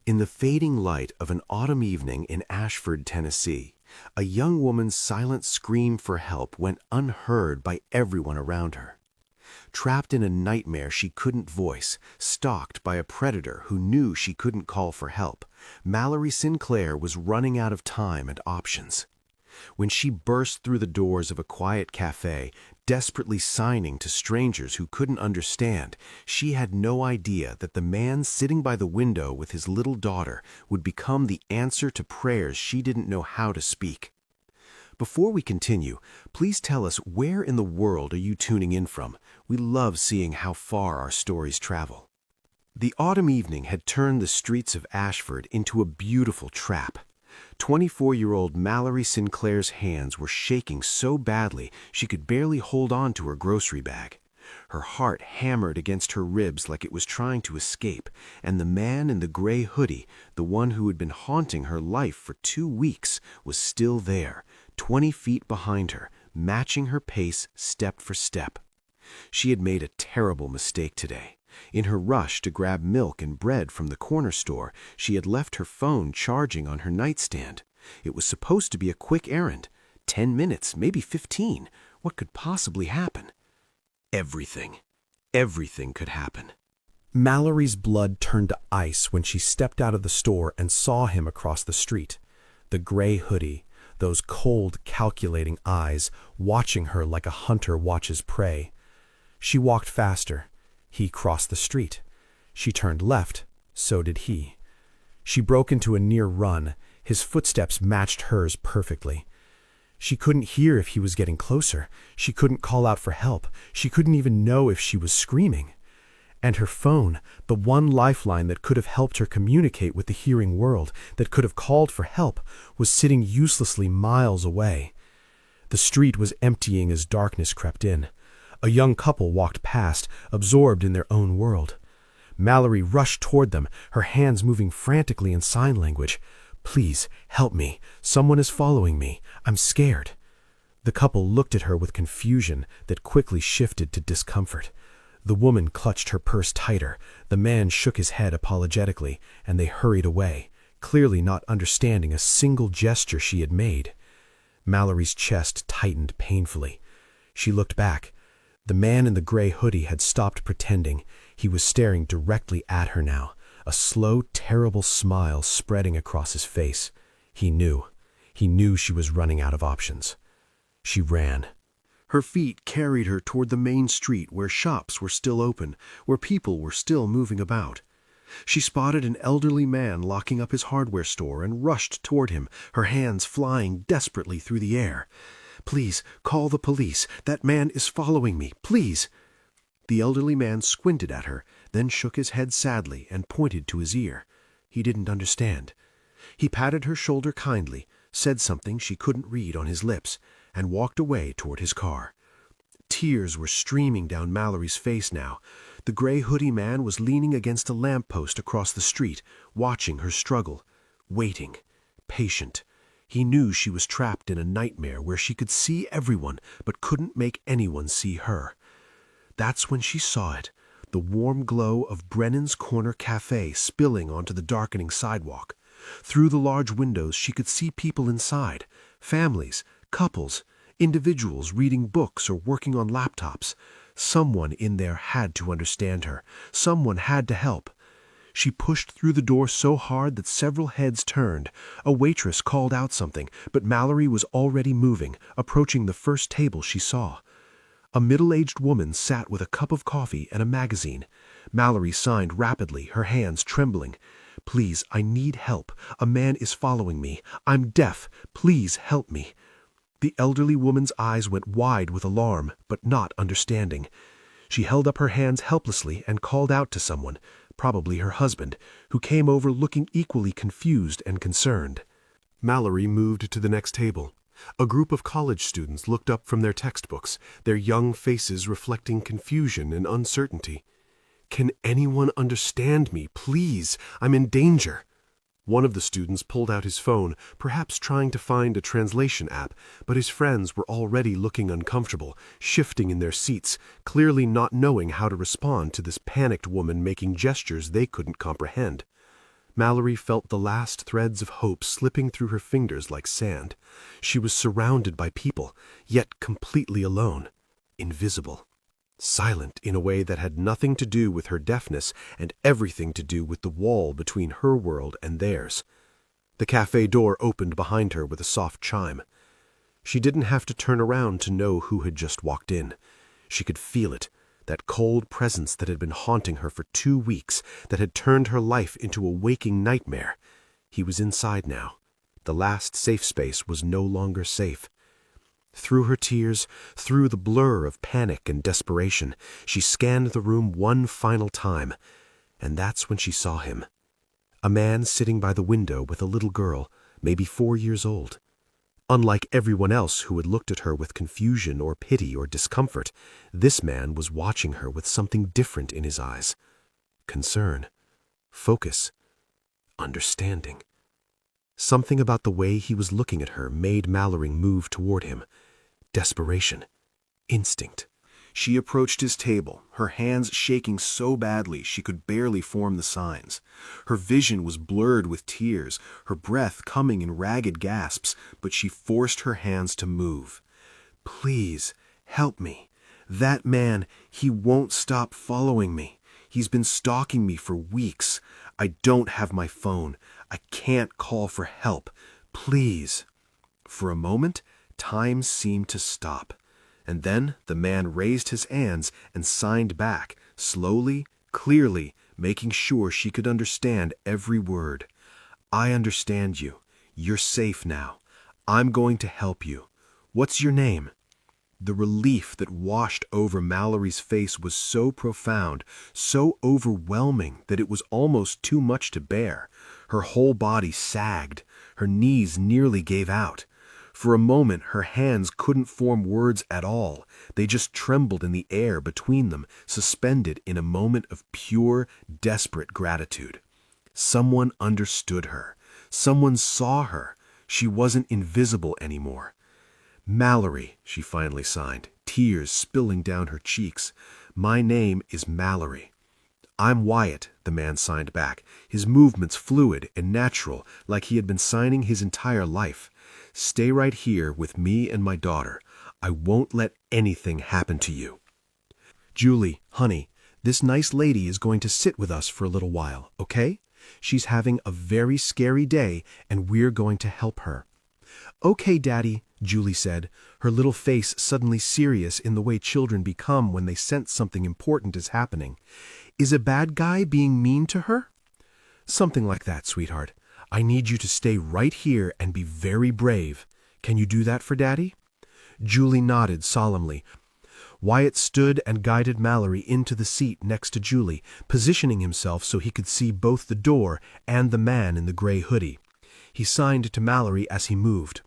In the fading light of an autumn evening in Ashford, Tennessee, a young woman's silent scream for help went unheard by everyone around her. Trapped in a nightmare she couldn't voice, stalked by a predator who knew she couldn't call for help, Mallory Sinclair was running out of time and options. When she burst through the doors of a quiet cafe, desperately signing to strangers who couldn't understand, she had no idea that the man sitting by the window with his little daughter would become the answer to prayers she didn't know how to speak. Before we continue, please tell us where in the world are you tuning in from? We love seeing how far our stories travel. The autumn evening had turned the streets of Ashford into a beautiful trap. 24-year-old Mallory Sinclair's hands were shaking so badly she could barely hold on to her grocery bag. Her heart hammered against her ribs like it was trying to escape, and the man in the gray hoodie, the one who had been haunting her life for 2 weeks, was still there, 20 feet behind her, matching her pace step for step. She had made a terrible mistake today. In her rush to grab milk and bread from the corner store, she had left her phone charging on her nightstand. It was supposed to be a quick errand. 10 minutes, maybe 15. What could possibly happen? Everything. Everything could happen. Mallory's blood turned to ice when she stepped out of the store and saw him across the street. The gray hoodie, those cold, calculating eyes, watching her like a hunter watches prey. She walked faster. He crossed the street. She turned left. So did he. She broke into a near run. His footsteps matched hers perfectly. She couldn't hear if he was getting closer. She couldn't call out for help. She couldn't even know if she was screaming. And her phone, the one lifeline that could have helped her communicate with the hearing world, that could have called for help, was sitting uselessly miles away. The street was emptying as darkness crept in. A young couple walked past, absorbed in their own world. Mallory rushed toward them, her hands moving frantically in sign language. "Please, help me. Someone is following me. I'm scared." The couple looked at her with confusion that quickly shifted to discomfort. The woman clutched her purse tighter. The man shook his head apologetically, and they hurried away, clearly not understanding a single gesture she had made. Mallory's chest tightened painfully. She looked back. The man in the gray hoodie had stopped pretending. He was staring directly at her now, a slow, terrible smile spreading across his face. He knew. He knew she was running out of options. She ran. Her feet carried her toward the main street where shops were still open, where people were still moving about. She spotted an elderly man locking up his hardware store and rushed toward him, her hands flying desperately through the air. "Please, call the police. That man is following me. Please." The elderly man squinted at her, then shook his head sadly and pointed to his ear. He didn't understand. He patted her shoulder kindly, said something she couldn't read on his lips, and walked away toward his car. Tears were streaming down Mallory's face now. The gray hoodie man was leaning against a lamppost across the street, watching her struggle, waiting, patient. He knew she was trapped in a nightmare where she could see everyone but couldn't make anyone see her. That's when she saw it, the warm glow of Brennan's Corner Cafe spilling onto the darkening sidewalk. Through the large windows she could see people inside, families, couples, individuals reading books or working on laptops. Someone in there had to understand her. Someone had to help. She pushed through the door so hard that several heads turned. A waitress called out something, but Mallory was already moving, approaching the first table she saw. A middle-aged woman sat with a cup of coffee and a magazine. Mallory signed rapidly, her hands trembling. "Please, I need help. A man is following me. I'm deaf. Please help me." The elderly woman's eyes went wide with alarm, but not understanding. She held up her hands helplessly and called out to someone, probably her husband, who came over looking equally confused and concerned. Mallory moved to the next table. A group of college students looked up from their textbooks, their young faces reflecting confusion and uncertainty. "Can anyone understand me, please? I'm in danger." One of the students pulled out his phone, perhaps trying to find a translation app, but his friends were already looking uncomfortable, shifting in their seats, clearly not knowing how to respond to this panicked woman making gestures they couldn't comprehend. Mallory felt the last threads of hope slipping through her fingers like sand. She was surrounded by people, yet completely alone, invisible, silent in a way that had nothing to do with her deafness and everything to do with the wall between her world and theirs. The cafe door opened behind her with a soft chime. She didn't have to turn around to know who had just walked in. She could feel it, that cold presence that had been haunting her for 2 weeks, that had turned her life into a waking nightmare. He was inside now. The last safe space was no longer safe. Through her tears, through the blur of panic and desperation, she scanned the room one final time, and that's when she saw him. A man sitting by the window with a little girl, maybe 4 years old. Unlike everyone else who had looked at her with confusion or pity or discomfort, this man was watching her with something different in his eyes. Concern, focus, understanding. Something about the way he was looking at her made Mallory move toward him. Desperation, instinct. She approached his table, her hands shaking so badly she could barely form the signs. Her vision was blurred with tears, her breath coming in ragged gasps, but she forced her hands to move. "Please, help me. That man, he won't stop following me. He's been stalking me for weeks. I don't have my phone. I can't call for help. Please." For a moment, time seemed to stop. And then the man raised his hands and signed back, slowly, clearly, making sure she could understand every word. "I understand you. You're safe now. I'm going to help you. What's your name?" The relief that washed over Mallory's face was so profound, so overwhelming that it was almost too much to bear. Her whole body sagged. Her knees nearly gave out. For a moment, her hands couldn't form words at all. They just trembled in the air between them, suspended in a moment of pure, desperate gratitude. Someone understood her. Someone saw her. She wasn't invisible anymore. "Mallory," she finally signed, tears spilling down her cheeks. "My name is Mallory." "I'm Wyatt," the man signed back, his movements fluid and natural, like he had been signing his entire life. "Stay right here with me and my daughter. I won't let anything happen to you." "Julie, honey, this nice lady is going to sit with us for a little while, okay? She's having a very scary day, and we're going to help her." "Okay, Daddy," Julie said, her little face suddenly serious in the way children become when they sense something important is happening. "Is a bad guy being mean to her?" "Something like that, sweetheart. I need you to stay right here and be very brave. Can you do that for Daddy?" Julie nodded solemnly. Wyatt stood and guided Mallory into the seat next to Julie, positioning himself so he could see both the door and the man in the gray hoodie. He signed to Mallory as he moved.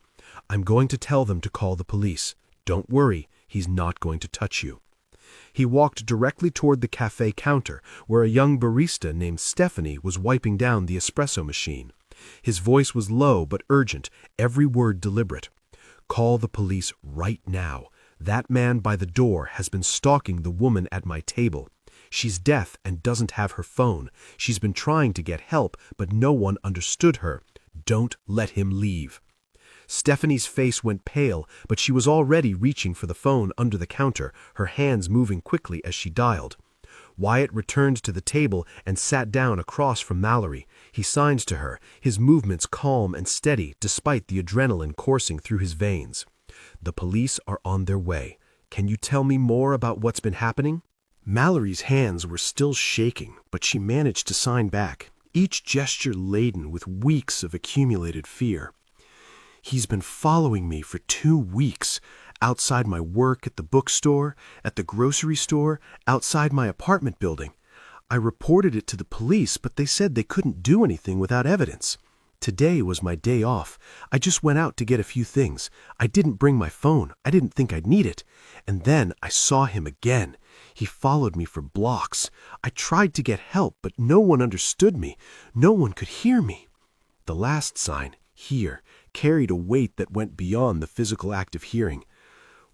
"I'm going to tell them to call the police. Don't worry, he's not going to touch you." He walked directly toward the cafe counter, where a young barista named Stephanie was wiping down the espresso machine. His voice was low but urgent, every word deliberate. "Call the police right now. That man by the door has been stalking the woman at my table. She's deaf and doesn't have her phone. She's been trying to get help, but no one understood her. Don't let him leave." Stephanie's face went pale, but she was already reaching for the phone under the counter, her hands moving quickly as she dialed. Wyatt returned to the table and sat down across from Mallory. He signed to her, his movements calm and steady despite the adrenaline coursing through his veins. "The police are on their way. Can you tell me more about what's been happening?" Mallory's hands were still shaking, but she managed to sign back, each gesture laden with weeks of accumulated fear. "He's been following me for 2 weeks, outside my work at the bookstore, at the grocery store, outside my apartment building. I reported it to the police, but they said they couldn't do anything without evidence. Today was my day off. I just went out to get a few things. I didn't bring my phone. I didn't think I'd need it. And then I saw him again. He followed me for blocks. I tried to get help, but no one understood me. No one could hear me." The last sign, "here," carried a weight that went beyond the physical act of hearing.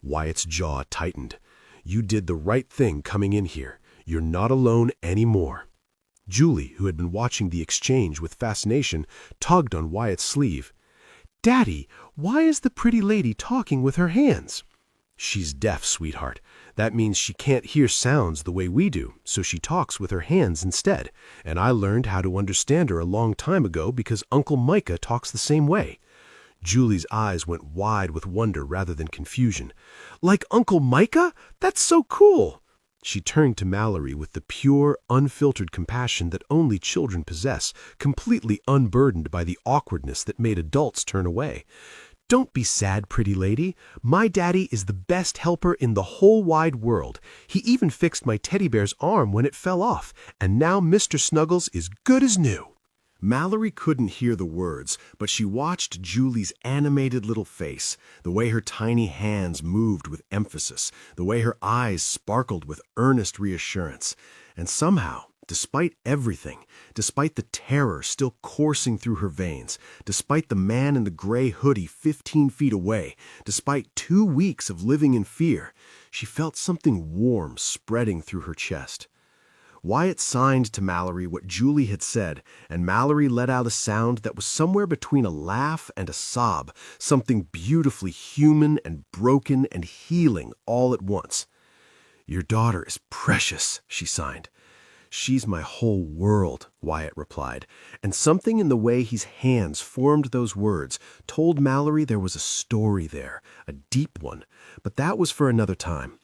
Wyatt's jaw tightened. "You did the right thing coming in here. You're not alone anymore." Julie, who had been watching the exchange with fascination, tugged on Wyatt's sleeve. "Daddy, why is the pretty lady talking with her hands?" "She's deaf, sweetheart. That means she can't hear sounds the way we do, so she talks with her hands instead. And I learned how to understand her a long time ago because Uncle Micah talks the same way." Julie's eyes went wide with wonder rather than confusion. "Like Uncle Micah? That's so cool!" She turned to Mallory with the pure, unfiltered compassion that only children possess, completely unburdened by the awkwardness that made adults turn away. "Don't be sad, pretty lady. My daddy is the best helper in the whole wide world. He even fixed my teddy bear's arm when it fell off, and now Mr. Snuggles is good as new." Mallory couldn't hear the words, but she watched Julie's animated little face, the way her tiny hands moved with emphasis, the way her eyes sparkled with earnest reassurance. And somehow, despite everything, despite the terror still coursing through her veins, despite the man in the gray hoodie 15 feet away, despite 2 weeks of living in fear, she felt something warm spreading through her chest. Wyatt signed to Mallory what Julie had said, and Mallory let out a sound that was somewhere between a laugh and a sob, something beautifully human and broken and healing all at once. "Your daughter is precious," she signed. "She's my whole world," Wyatt replied, and something in the way his hands formed those words told Mallory there was a story there, a deep one, but that was for another time.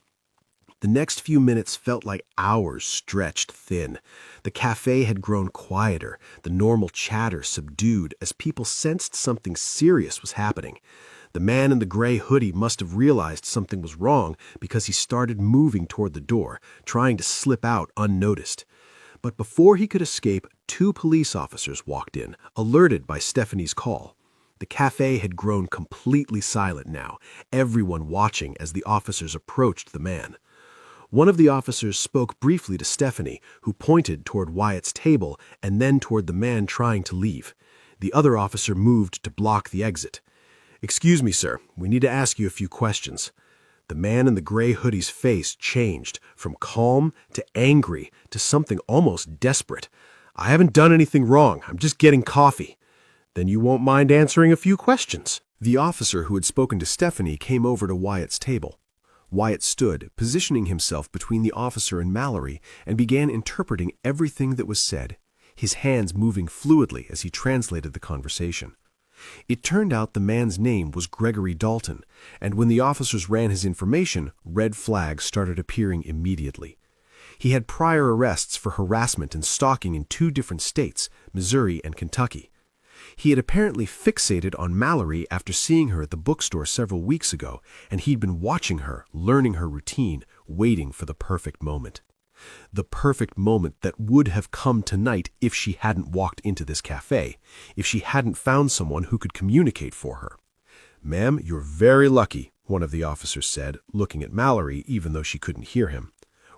The next few minutes felt like hours stretched thin. The cafe had grown quieter, the normal chatter subdued as people sensed something serious was happening. The man in the gray hoodie must have realized something was wrong because he started moving toward the door, trying to slip out unnoticed. But before he could escape, 2 police officers walked in, alerted by Stephanie's call. The cafe had grown completely silent now, everyone watching as the officers approached the man. One of the officers spoke briefly to Stephanie, who pointed toward Wyatt's table and then toward the man trying to leave. The other officer moved to block the exit. "Excuse me, sir. We need to ask you a few questions." The man in the gray hoodie's face changed from calm to angry to something almost desperate. "I haven't done anything wrong. I'm just getting coffee." "Then you won't mind answering a few questions." The officer who had spoken to Stephanie came over to Wyatt's table. Wyatt stood, positioning himself between the officer and Mallory, and began interpreting everything that was said, his hands moving fluidly as he translated the conversation. It turned out the man's name was Gregory Dalton, and when the officers ran his information, red flags started appearing immediately. He had prior arrests for harassment and stalking in 2 different states, Missouri and Kentucky. He had apparently fixated on Mallory after seeing her at the bookstore several weeks ago, and he'd been watching her, learning her routine, waiting for the perfect moment. The perfect moment that would have come tonight if she hadn't walked into this cafe, if she hadn't found someone who could communicate for her. "Ma'am, you're very lucky," one of the officers said, looking at Mallory even though she couldn't hear him.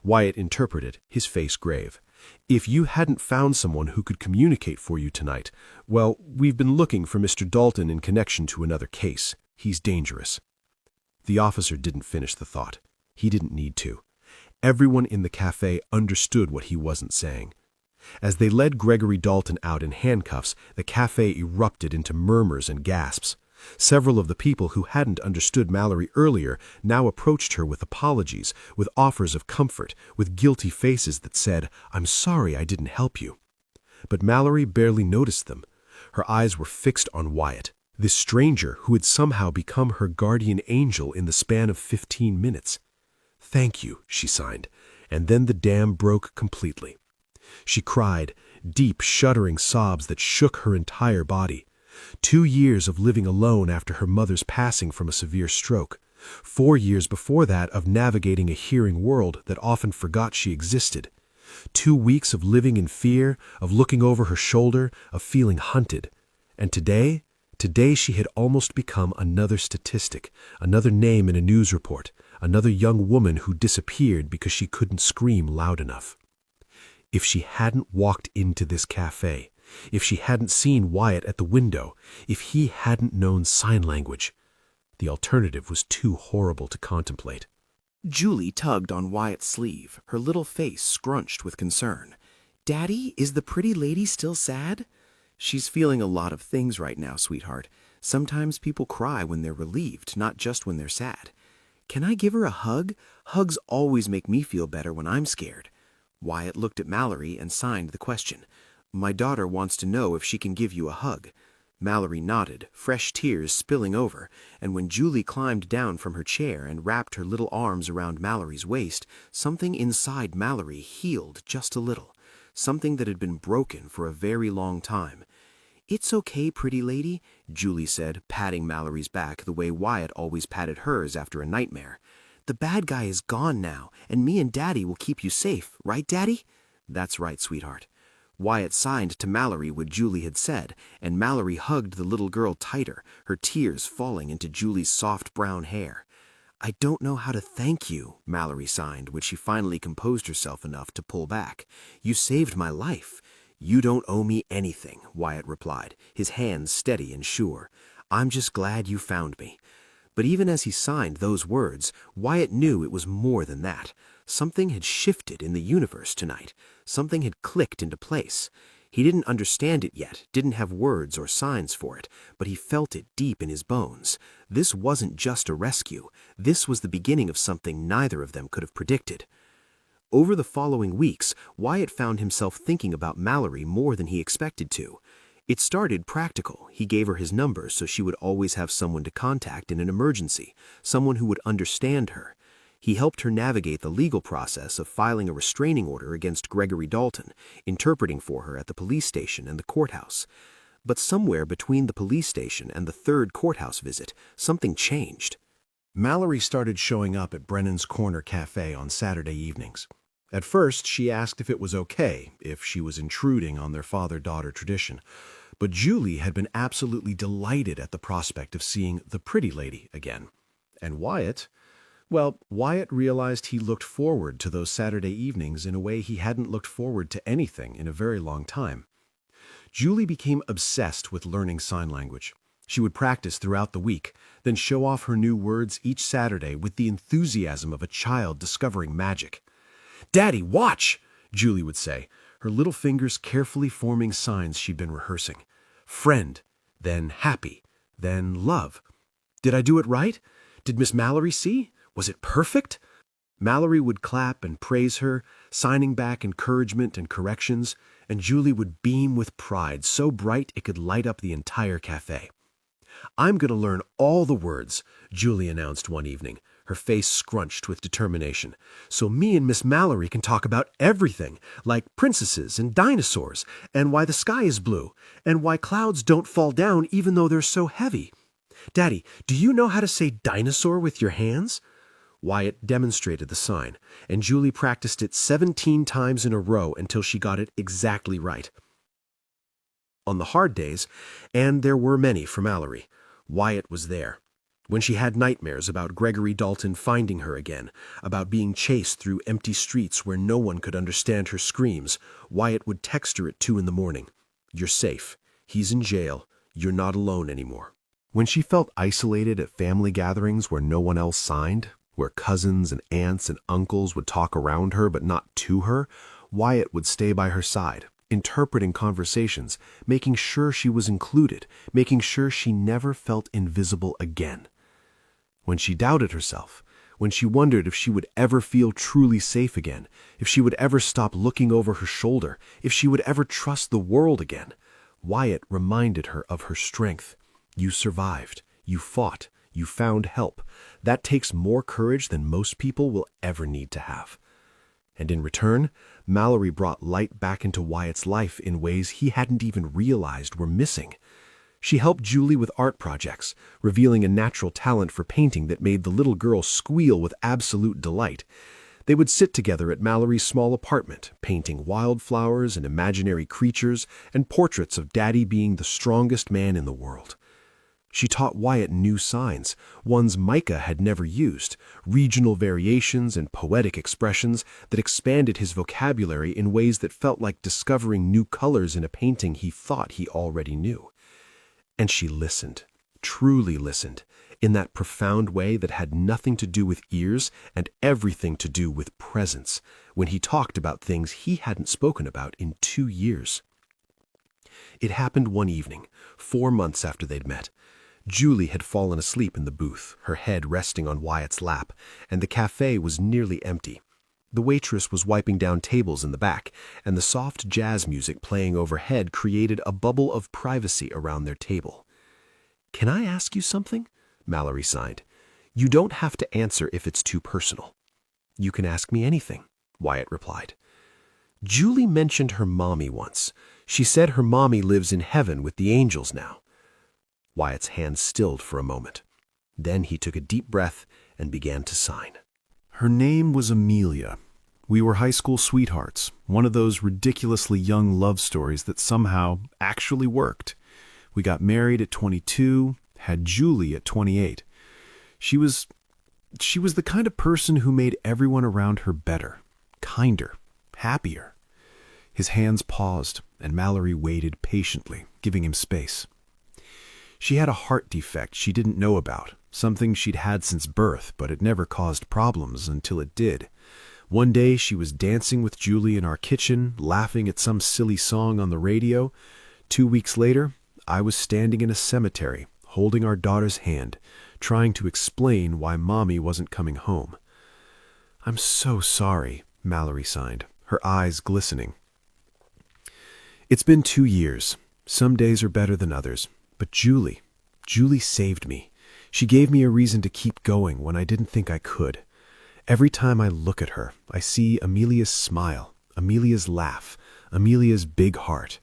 Wyatt interpreted, his face grave. "If you hadn't found someone who could communicate for you tonight, well, we've been looking for Mr. Dalton in connection to another case. He's dangerous." The officer didn't finish the thought. He didn't need to. Everyone in the cafe understood what he wasn't saying. As they led Gregory Dalton out in handcuffs, the cafe erupted into murmurs and gasps. Several of the people who hadn't understood Mallory earlier now approached her with apologies, with offers of comfort, with guilty faces that said, "I'm sorry I didn't help you." But Mallory barely noticed them. Her eyes were fixed on Wyatt, this stranger who had somehow become her guardian angel in the span of 15 minutes. "Thank you," she signed, and then the dam broke completely. She cried, deep, shuddering sobs that shook her entire body. 2 years of living alone after her mother's passing from a severe stroke. 4 years before that of navigating a hearing world that often forgot she existed. 2 weeks of living in fear, of looking over her shoulder, of feeling hunted. And today she had almost become another statistic, another name in a news report, another young woman who disappeared because she couldn't scream loud enough. If she hadn't walked into this cafe, if she hadn't seen Wyatt at the window, if he hadn't known sign language, the alternative was too horrible to contemplate. Julie tugged on Wyatt's sleeve, her little face scrunched with concern. Daddy, is the pretty lady still sad? She's feeling a lot of things right now, sweetheart. Sometimes people cry when they're relieved, not just when they're sad. Can I give her a hug? Hugs always make me feel better when I'm scared. Wyatt looked at Mallory and signed the question. My daughter wants to know if she can give you a hug. Mallory nodded, fresh tears spilling over, and when Julie climbed down from her chair and wrapped her little arms around Mallory's waist, something inside Mallory healed just a little, something that had been broken for a very long time. It's okay, pretty lady, Julie said, patting Mallory's back the way Wyatt always patted hers after a nightmare. The bad guy is gone now, and me and Daddy will keep you safe, right, Daddy? That's right, sweetheart. Wyatt signed to Mallory what Julie had said, and Mallory hugged the little girl tighter, her tears falling into Julie's soft brown hair. I don't know how to thank you, Mallory signed when she finally composed herself enough to pull back. You saved my life. You don't owe me anything, Wyatt replied, his hands steady and sure. I'm just glad you found me. But even as he signed those words, Wyatt knew it was more than that. Something had shifted in the universe tonight. Something had clicked into place. He didn't understand it yet, didn't have words or signs for it, but he felt it deep in his bones. This wasn't just a rescue. This was the beginning of something neither of them could have predicted. Over the following weeks, Wyatt found himself thinking about Mallory more than he expected to. It started practical. He gave her his number so she would always have someone to contact in an emergency, someone who would understand her. He helped her navigate the legal process of filing a restraining order against Gregory Dalton, interpreting for her at the police station and the courthouse. But somewhere between the police station and the third courthouse visit, something changed. Mallory started showing up at Brennan's Corner Cafe on Saturday evenings. At first, she asked if it was okay, if she was intruding on their father-daughter tradition. But Julie had been absolutely delighted at the prospect of seeing the pretty lady again. And Wyatt realized he looked forward to those Saturday evenings in a way he hadn't looked forward to anything in a very long time. Julie became obsessed with learning sign language. She would practice throughout the week, then show off her new words each Saturday with the enthusiasm of a child discovering magic. "Daddy, watch!" Julie would say, her little fingers carefully forming signs she'd been rehearsing. Friend, then happy, then love. Did I do it right? Did Miss Mallory see? Was it perfect? Mallory would clap and praise her, signing back encouragement and corrections, and Julie would beam with pride so bright it could light up the entire cafe. "I'm going to learn all the words," Julie announced one evening, her face scrunched with determination, "so me and Miss Mallory can talk about everything, like princesses and dinosaurs, and why the sky is blue, and why clouds don't fall down even though they're so heavy. Daddy, do you know how to say dinosaur with your hands?" Wyatt demonstrated the sign, and Julie practiced it 17 times in a row until she got it exactly right. On the hard days, and there were many for Mallory, Wyatt was there. When she had nightmares about Gregory Dalton finding her again, about being chased through empty streets where no one could understand her screams, Wyatt would text her at 2 in the morning. "You're safe. He's in jail. You're not alone anymore." When she felt isolated at family gatherings where no one else signed, where cousins and aunts and uncles would talk around her but not to her, Wyatt would stay by her side, interpreting conversations, making sure she was included, making sure she never felt invisible again. When she doubted herself, when she wondered if she would ever feel truly safe again, if she would ever stop looking over her shoulder, if she would ever trust the world again, Wyatt reminded her of her strength. You survived. You fought. You found help. That takes more courage than most people will ever need to have. And in return, Mallory brought light back into Wyatt's life in ways he hadn't even realized were missing. She helped Julie with art projects, revealing a natural talent for painting that made the little girl squeal with absolute delight. They would sit together at Mallory's small apartment, painting wildflowers and imaginary creatures and portraits of Daddy being the strongest man in the world. She taught Wyatt new signs, ones Micah had never used, regional variations and poetic expressions that expanded his vocabulary in ways that felt like discovering new colors in a painting he thought he already knew. And she listened, truly listened, in that profound way that had nothing to do with ears and everything to do with presence, when he talked about things he hadn't spoken about in 2 years. It happened one evening, 4 months after they'd met. Julie had fallen asleep in the booth, her head resting on Wyatt's lap, and the cafe was nearly empty. The waitress was wiping down tables in the back, and the soft jazz music playing overhead created a bubble of privacy around their table. "Can I ask you something?" Mallory signed. "You don't have to answer if it's too personal." "You can ask me anything," Wyatt replied. "Julie mentioned her mommy once. She said her mommy lives in heaven with the angels now." Wyatt's hands stilled for a moment. Then he took a deep breath and began to sign. Her name was Amelia. We were high school sweethearts, one of those ridiculously young love stories that somehow actually worked. We got married at 22, had Julie at 28. She was the kind of person who made everyone around her better, kinder, happier. His hands paused, and Mallory waited patiently, giving him space. She had a heart defect she didn't know about, something she'd had since birth, but it never caused problems until it did. One day she was dancing with Julie in our kitchen, laughing at some silly song on the radio. 2 weeks later, I was standing in a cemetery, holding our daughter's hand, trying to explain why Mommy wasn't coming home. "I'm so sorry," Mallory signed, her eyes glistening. "It's been 2 years. Some days are better than others. But Julie saved me. She gave me a reason to keep going when I didn't think I could. Every time I look at her, I see Amelia's smile, Amelia's laugh, Amelia's big heart.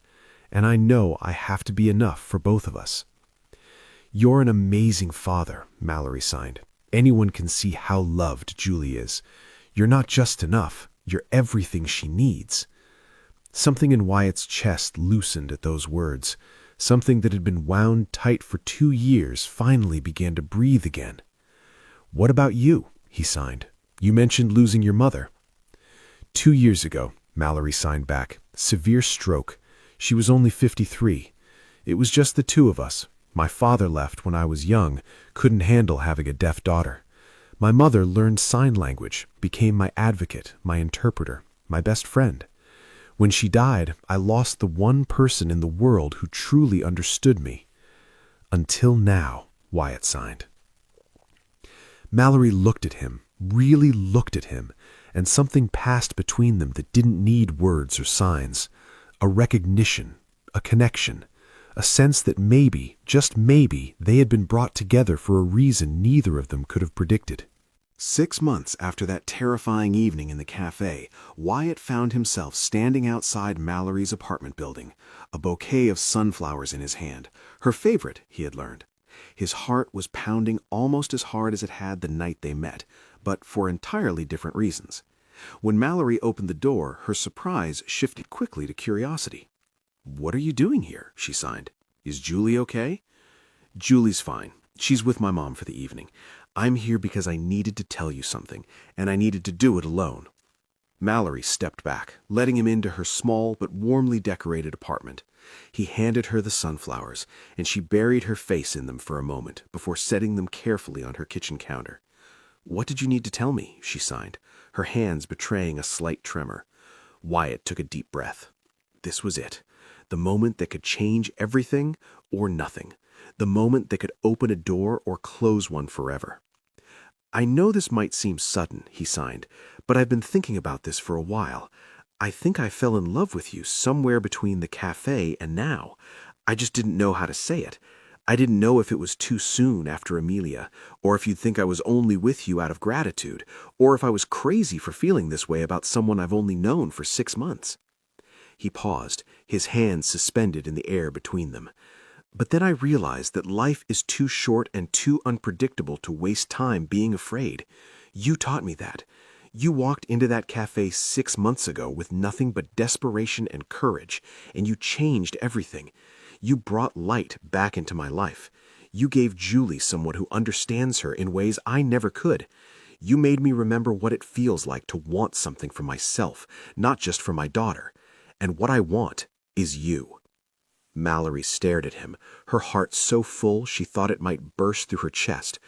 And I know I have to be enough for both of us." "You're an amazing father," Mallory signed. "Anyone can see how loved Julie is. You're not just enough, you're everything she needs." Something in Wyatt's chest loosened at those words. Something that had been wound tight for 2 years finally began to breathe again. "What about you?" he signed. "You mentioned losing your mother." 2 years ago, Mallory signed back. "Severe stroke. She was only 53. It was just the two of us. My father left when I was young, couldn't handle having a deaf daughter. My mother learned sign language, became my advocate, my interpreter, my best friend. When she died, I lost the one person in the world who truly understood me. Until now," Wyatt signed. Mallory looked at him, really looked at him, and something passed between them that didn't need words or signs. A recognition, a connection, a sense that maybe, just maybe, they had been brought together for a reason neither of them could have predicted. 6 months after that terrifying evening in the cafe, Wyatt found himself standing outside Mallory's apartment building, a bouquet of sunflowers in his hand, her favorite, he had learned. His heart was pounding almost as hard as it had the night they met, but for entirely different reasons. When Mallory opened the door, her surprise shifted quickly to curiosity. "What are you doing here?" she signed. "Is Julie okay?" "Julie's fine. She's with my mom for the evening. I'm here because I needed to tell you something, and I needed to do it alone." Mallory stepped back, letting him into her small but warmly decorated apartment. He handed her the sunflowers, and she buried her face in them for a moment before setting them carefully on her kitchen counter. "What did you need to tell me?" she signed, her hands betraying a slight tremor. Wyatt took a deep breath. This was it. The moment that could change everything or nothing. The moment that could open a door or close one forever. "I know this might seem sudden," he signed, "but I've been thinking about this for a while. I think I fell in love with you somewhere between the cafe and now. I just didn't know how to say it. I didn't know if it was too soon after Amelia, or if you'd think I was only with you out of gratitude, or if I was crazy for feeling this way about someone I've only known for 6 months. He paused, his hands suspended in the air between them. "But then I realized that life is too short and too unpredictable to waste time being afraid. You taught me that. You walked into that cafe 6 months ago with nothing but desperation and courage, and you changed everything. You brought light back into my life. You gave Julie someone who understands her in ways I never could. You made me remember what it feels like to want something for myself, not just for my daughter. And what I want is you." Mallory stared at him, her heart so full she thought it might burst through her chest.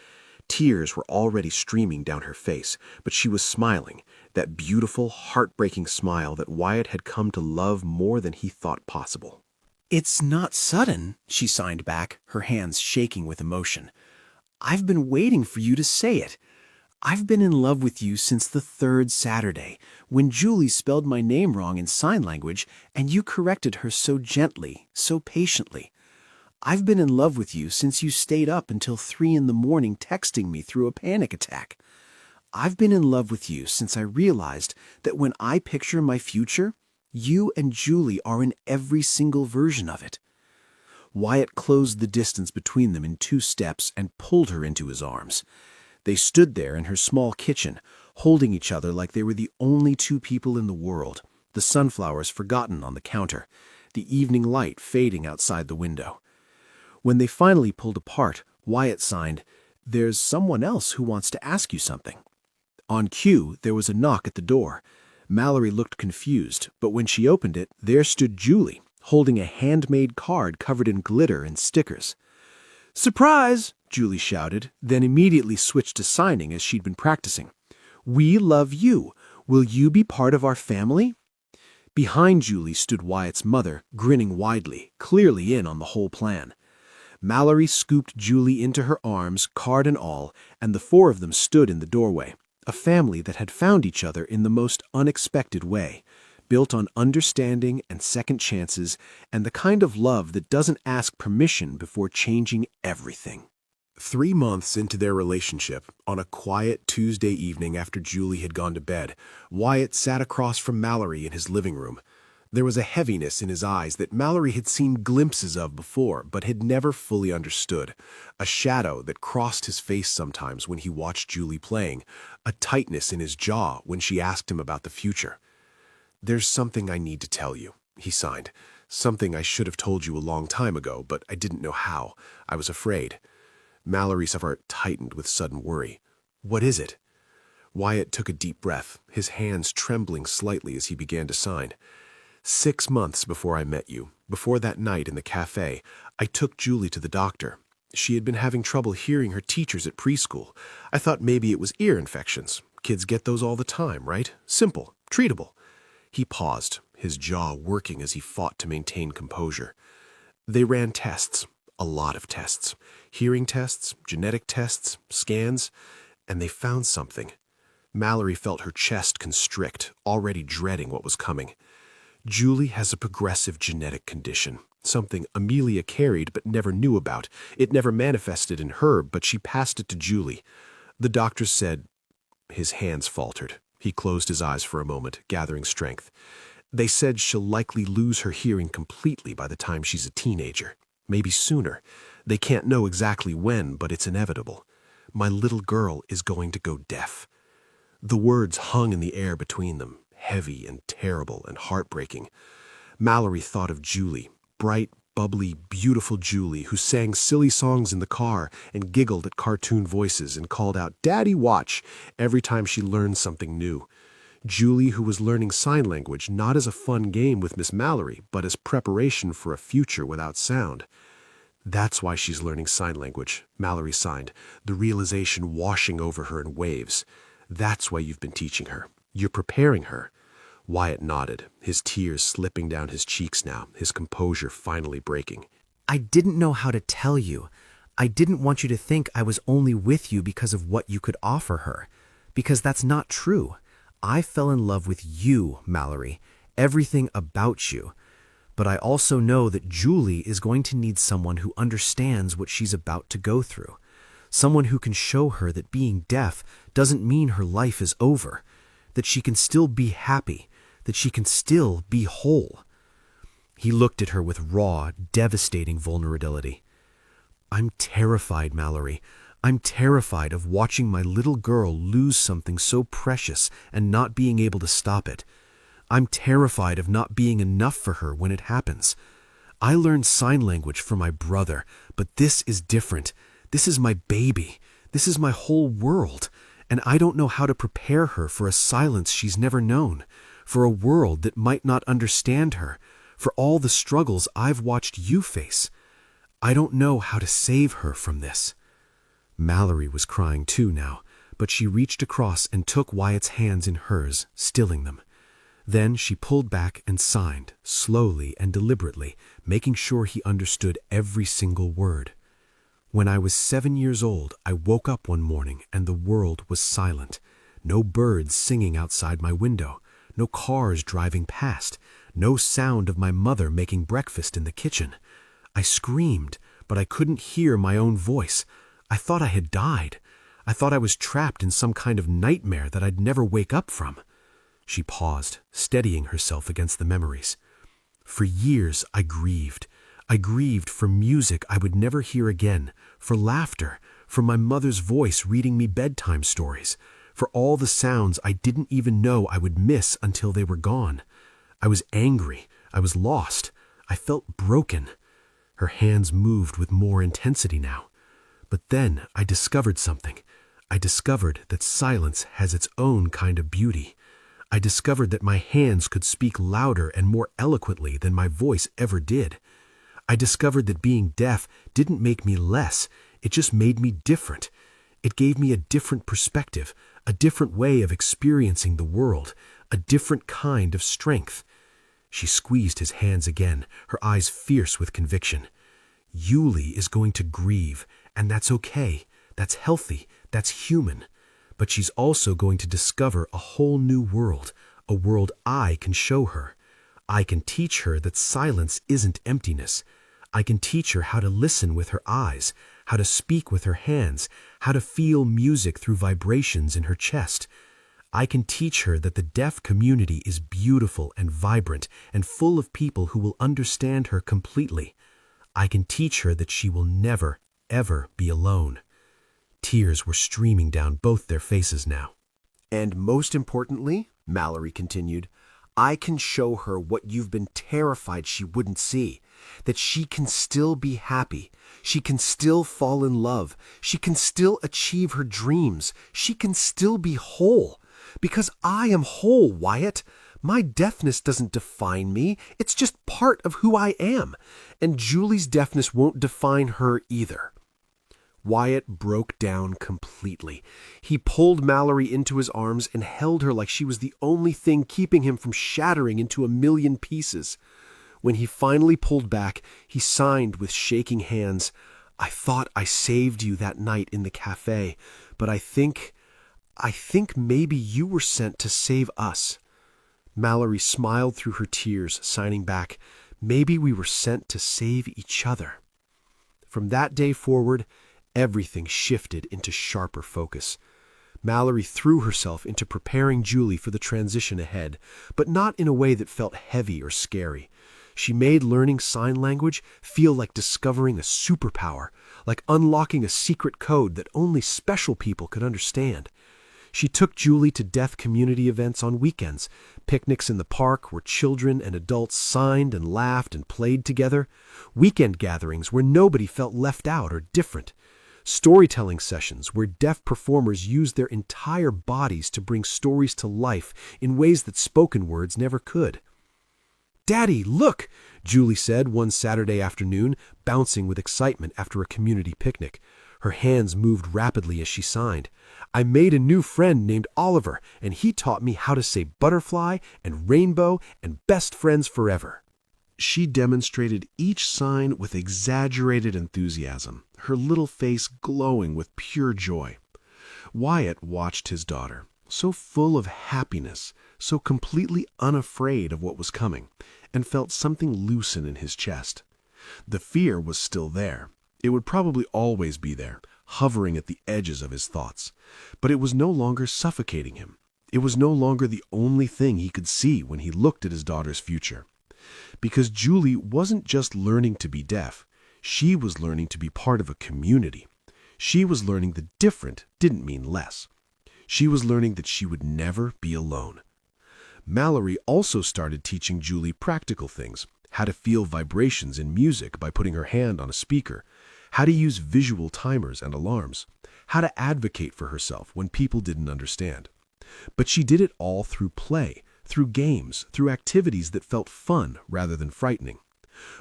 Tears were already streaming down her face, but she was smiling, that beautiful, heartbreaking smile that Wyatt had come to love more than he thought possible. "It's not sudden," she signed back, her hands shaking with emotion. "I've been waiting for you to say it. I've been in love with you since the third Saturday, when Julie spelled my name wrong in sign language and you corrected her so gently, so patiently. I've been in love with you since you stayed up until 3 in the morning texting me through a panic attack. I've been in love with you since I realized that when I picture my future, you and Julie are in every single version of it." Wyatt closed the distance between them in 2 steps and pulled her into his arms. They stood there in her small kitchen, holding each other like they were the only 2 people in the world, the sunflowers forgotten on the counter, the evening light fading outside the window. When they finally pulled apart, Wyatt signed, "There's someone else who wants to ask you something." On cue, there was a knock at the door. Mallory looked confused, but when she opened it, there stood Julie, holding a handmade card covered in glitter and stickers. "Surprise!" Julie shouted, then immediately switched to signing as she'd been practicing. "We love you. Will you be part of our family?" Behind Julie stood Wyatt's mother, grinning widely, clearly in on the whole plan. Mallory scooped Julie into her arms, card and all, and the 4 of them stood in the doorway, a family that had found each other in the most unexpected way, built on understanding and second chances, and the kind of love that doesn't ask permission before changing everything. 3 months into their relationship, on a quiet Tuesday evening after Julie had gone to bed, Wyatt sat across from Mallory in his living room. There was a heaviness in his eyes that Mallory had seen glimpses of before, but had never fully understood. A shadow that crossed his face sometimes when he watched Julie playing. A tightness in his jaw when she asked him about the future. "There's something I need to tell you," he signed. "Something I should have told you a long time ago, but I didn't know how. I was afraid." Mallory's heart tightened with sudden worry. "What is it?" Wyatt took a deep breath, his hands trembling slightly as he began to sign. 6 months before I met you, before that night in the cafe, I took Julie to the doctor. She had been having trouble hearing her teachers at preschool. I thought maybe it was ear infections. Kids get those all the time, right? Simple, treatable. He paused, his jaw working as he fought to maintain composure. They ran tests, a lot of tests. Hearing tests, genetic tests, scans, and they found something. Mallory felt her chest constrict, already dreading what was coming. Julie has a progressive genetic condition, something Amelia carried but never knew about. It never manifested in her, but she passed it to Julie. The doctor said... His hands faltered. He closed his eyes for a moment, gathering strength. They said she'll likely lose her hearing completely by the time she's a teenager. Maybe sooner. They can't know exactly when, but it's inevitable. My little girl is going to go deaf. The words hung in the air between them, heavy and terrible and heartbreaking. Mallory thought of Julie, bright, bubbly, beautiful Julie, who sang silly songs in the car and giggled at cartoon voices and called out, "Daddy, watch," every time she learned something new. Julie, who was learning sign language not as a fun game with Miss Mallory, but as preparation for a future without sound. "That's why she's learning sign language," Mallory signed, the realization washing over her in waves. "That's why you've been teaching her. You're preparing her." Wyatt nodded, his tears slipping down his cheeks now, his composure finally breaking. "I didn't know how to tell you. I didn't want you to think I was only with you because of what you could offer her. Because that's not true. I fell in love with you, Mallory, everything about you. But I also know that Julie is going to need someone who understands what she's about to go through. Someone who can show her that being deaf doesn't mean her life is over. That she can still be happy. That she can still be whole." He looked at her with raw, devastating vulnerability. "I'm terrified, Mallory. I'm terrified of watching my little girl lose something so precious and not being able to stop it. I'm terrified of not being enough for her when it happens. I learned sign language for my brother, but this is different. This is my baby. This is my whole world. And I don't know how to prepare her for a silence she's never known, for a world that might not understand her, for all the struggles I've watched you face. I don't know how to save her from this." Mallory was crying too now, but she reached across and took Wyatt's hands in hers, stilling them. Then she pulled back and signed, slowly and deliberately, making sure he understood every single word. "When I was 7 years old, I woke up one morning and the world was silent. No birds singing outside my window, no cars driving past, no sound of my mother making breakfast in the kitchen. I screamed, but I couldn't hear my own voice. I thought I had died. I thought I was trapped in some kind of nightmare that I'd never wake up from." She paused, steadying herself against the memories. "For years I grieved. I grieved for music I would never hear again, for laughter, for my mother's voice reading me bedtime stories, for all the sounds I didn't even know I would miss until they were gone. I was angry. I was lost. I felt broken." Her hands moved with more intensity now. "But then I discovered something. I discovered that silence has its own kind of beauty. I discovered that my hands could speak louder and more eloquently than my voice ever did. I discovered that being deaf didn't make me less, it just made me different. It gave me a different perspective, a different way of experiencing the world, a different kind of strength." She squeezed his hands again, her eyes fierce with conviction. "Yulie is going to grieve, and that's okay. That's healthy. That's human. But she's also going to discover a whole new world, a world I can show her. I can teach her that silence isn't emptiness. I can teach her how to listen with her eyes, how to speak with her hands, how to feel music through vibrations in her chest. I can teach her that the deaf community is beautiful and vibrant and full of people who will understand her completely. I can teach her that she will never, ever be alone." Tears were streaming down both their faces now. "And most importantly," Mallory continued, "I can show her what you've been terrified she wouldn't see, that she can still be happy, she can still fall in love, she can still achieve her dreams, she can still be whole. Because I am whole, Wyatt. My deafness doesn't define me, it's just part of who I am, and Julie's deafness won't define her either." Wyatt broke down completely. He pulled Mallory into his arms and held her like she was the only thing keeping him from shattering into a million pieces. When he finally pulled back, he signed with shaking hands, "I thought I saved you that night in the cafe, but I think maybe you were sent to save us." Mallory smiled through her tears, signing back, "Maybe we were sent to save each other." From that day forward, everything shifted into sharper focus. Mallory threw herself into preparing Julie for the transition ahead, but not in a way that felt heavy or scary. She made learning sign language feel like discovering a superpower, like unlocking a secret code that only special people could understand. She took Julie to deaf community events on weekends, picnics in the park where children and adults signed and laughed and played together, weekend gatherings where nobody felt left out or different, storytelling sessions where deaf performers used their entire bodies to bring stories to life in ways that spoken words never could. "Daddy, look!" Julie said one Saturday afternoon, bouncing with excitement after a community picnic. Her hands moved rapidly as she signed. "I made a new friend named Oliver, and he taught me how to say butterfly and rainbow and best friends forever." She demonstrated each sign with exaggerated enthusiasm, her little face glowing with pure joy. Wyatt watched his daughter, so full of happiness, so completely unafraid of what was coming, and felt something loosen in his chest. The fear was still there. It would probably always be there, hovering at the edges of his thoughts. But it was no longer suffocating him. It was no longer the only thing he could see when he looked at his daughter's future. Because Julie wasn't just learning to be deaf. She was learning to be part of a community. She was learning that different didn't mean less. She was learning that she would never be alone. Mallory also started teaching Julie practical things, how to feel vibrations in music by putting her hand on a speaker, how to use visual timers and alarms, how to advocate for herself when people didn't understand. But she did it all through play, through games, through activities that felt fun rather than frightening.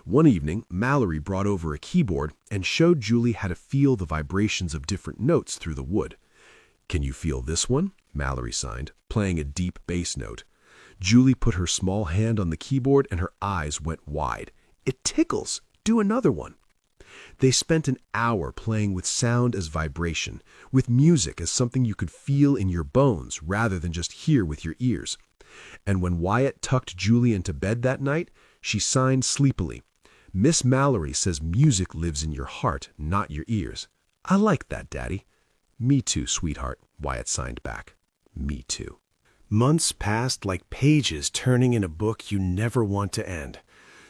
One evening, Mallory brought over a keyboard and showed Julie how to feel the vibrations of different notes through the wood. "Can you feel this one?" Mallory signed, playing a deep bass note. Julie put her small hand on the keyboard and her eyes went wide. "It tickles! Do another one." They spent an hour playing with sound as vibration, with music as something you could feel in your bones rather than just hear with your ears. And when Wyatt tucked Julie into bed that night, she signed sleepily, "Miss Mallory says music lives in your heart, not your ears." "I like that, Daddy." "Me too, sweetheart," Wyatt signed back. "Me too." Months passed like pages turning in a book you never want to end.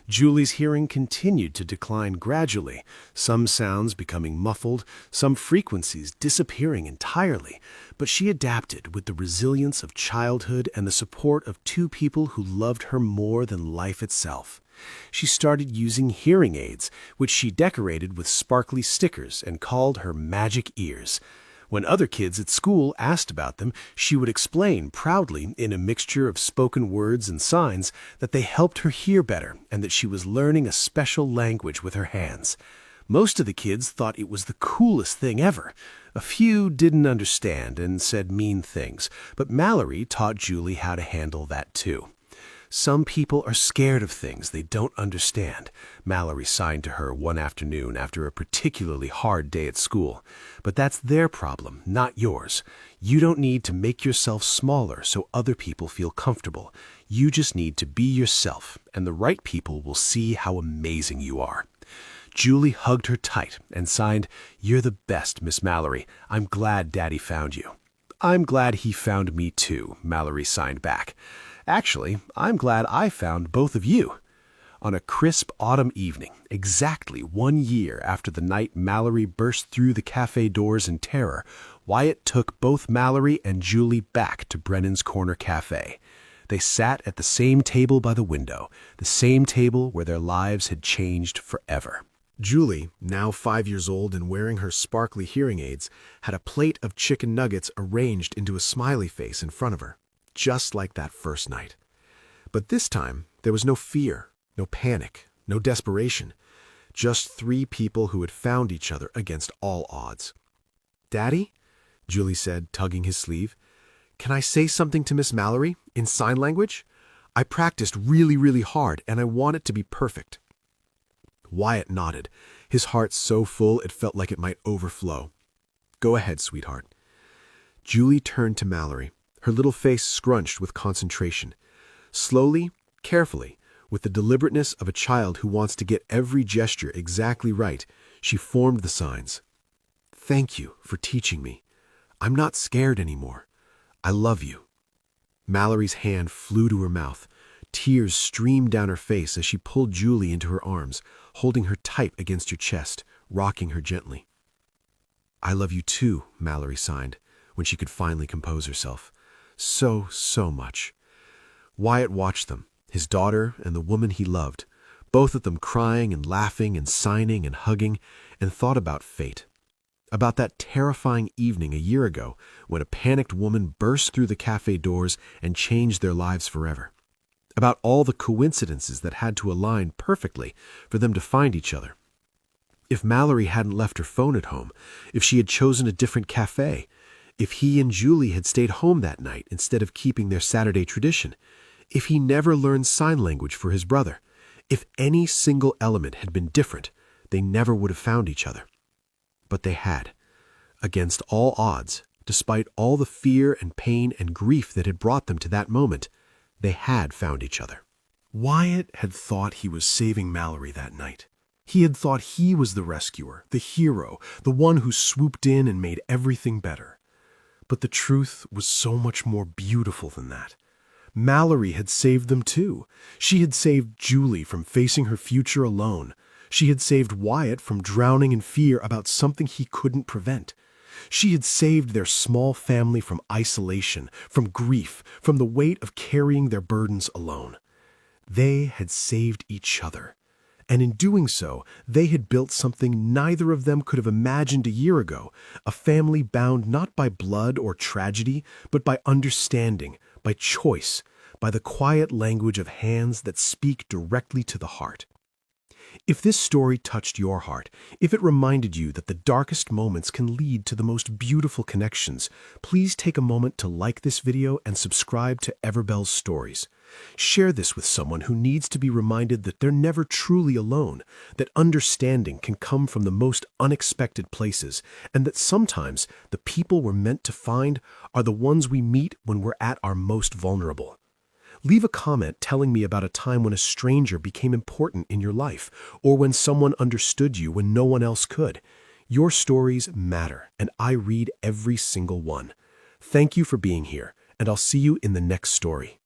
Julie's hearing continued to decline gradually, some sounds becoming muffled, some frequencies disappearing entirely, but she adapted with the resilience of childhood and the support of two people who loved her more than life itself. She started using hearing aids, which she decorated with sparkly stickers and called her magic ears. When other kids at school asked about them, she would explain proudly, in a mixture of spoken words and signs, that they helped her hear better and that she was learning a special language with her hands. Most of the kids thought it was the coolest thing ever. A few didn't understand and said mean things, but Mallory taught Julie how to handle that too. "Some people are scared of things they don't understand," Mallory signed to her one afternoon after a particularly hard day at school. "But that's their problem, not yours. You don't need to make yourself smaller so other people feel comfortable. You just need to be yourself, and the right people will see how amazing you are." Julie hugged her tight and signed, "You're the best, Miss Mallory. I'm glad Daddy found you." "I'm glad he found me too," Mallory signed back. "Actually, I'm glad I found both of you." On a crisp autumn evening, exactly 1 year after the night Mallory burst through the cafe doors in terror, Wyatt took both Mallory and Julie back to Brennan's Corner Cafe. They sat at the same table by the window, the same table where their lives had changed forever. Julie, now 5 years old and wearing her sparkly hearing aids, had a plate of chicken nuggets arranged into a smiley face in front of her, just like that first night. But this time, there was no fear, no panic, no desperation. Just 3 people who had found each other against all odds. "Daddy," Julie said, tugging his sleeve, "can I say something to Miss Mallory in sign language? I practiced really hard, and I want it to be perfect." Wyatt nodded, his heart so full it felt like it might overflow. "Go ahead, sweetheart." Julie turned to Mallory, her little face scrunched with concentration. Slowly, carefully, with the deliberateness of a child who wants to get every gesture exactly right, she formed the signs. "Thank you for teaching me. I'm not scared anymore. I love you." Mallory's hand flew to her mouth. Tears streamed down her face as she pulled Julie into her arms, holding her tight against her chest, rocking her gently. "I love you too," Mallory signed, when she could finally compose herself. So much." Wyatt watched them, his daughter and the woman he loved, both of them crying and laughing and signing and hugging, and thought about fate. About that terrifying evening a year ago when a panicked woman burst through the cafe doors and changed their lives forever. About all the coincidences that had to align perfectly for them to find each other. If Mallory hadn't left her phone at home, if she had chosen a different cafe, if he and Julie had stayed home that night instead of keeping their Saturday tradition, if he never learned sign language for his brother, if any single element had been different, they never would have found each other. But they had. Against all odds, despite all the fear and pain and grief that had brought them to that moment, they had found each other. Wyatt had thought he was saving Mallory that night. He had thought he was the rescuer, the hero, the one who swooped in and made everything better. But the truth was so much more beautiful than that. Mallory had saved them too. She had saved Julie from facing her future alone. She had saved Wyatt from drowning in fear about something he couldn't prevent. She had saved their small family from isolation, from grief, from the weight of carrying their burdens alone. They had saved each other. And in doing so, they had built something neither of them could have imagined a year ago, a family bound not by blood or tragedy, but by understanding, by choice, by the quiet language of hands that speak directly to the heart. If this story touched your heart, if it reminded you that the darkest moments can lead to the most beautiful connections, please take a moment to like this video and subscribe to Everbell's Stories. Share this with someone who needs to be reminded that they're never truly alone, that understanding can come from the most unexpected places, and that sometimes the people we're meant to find are the ones we meet when we're at our most vulnerable. Leave a comment telling me about a time when a stranger became important in your life, or when someone understood you when no one else could. Your stories matter, and I read every single one. Thank you for being here, and I'll see you in the next story.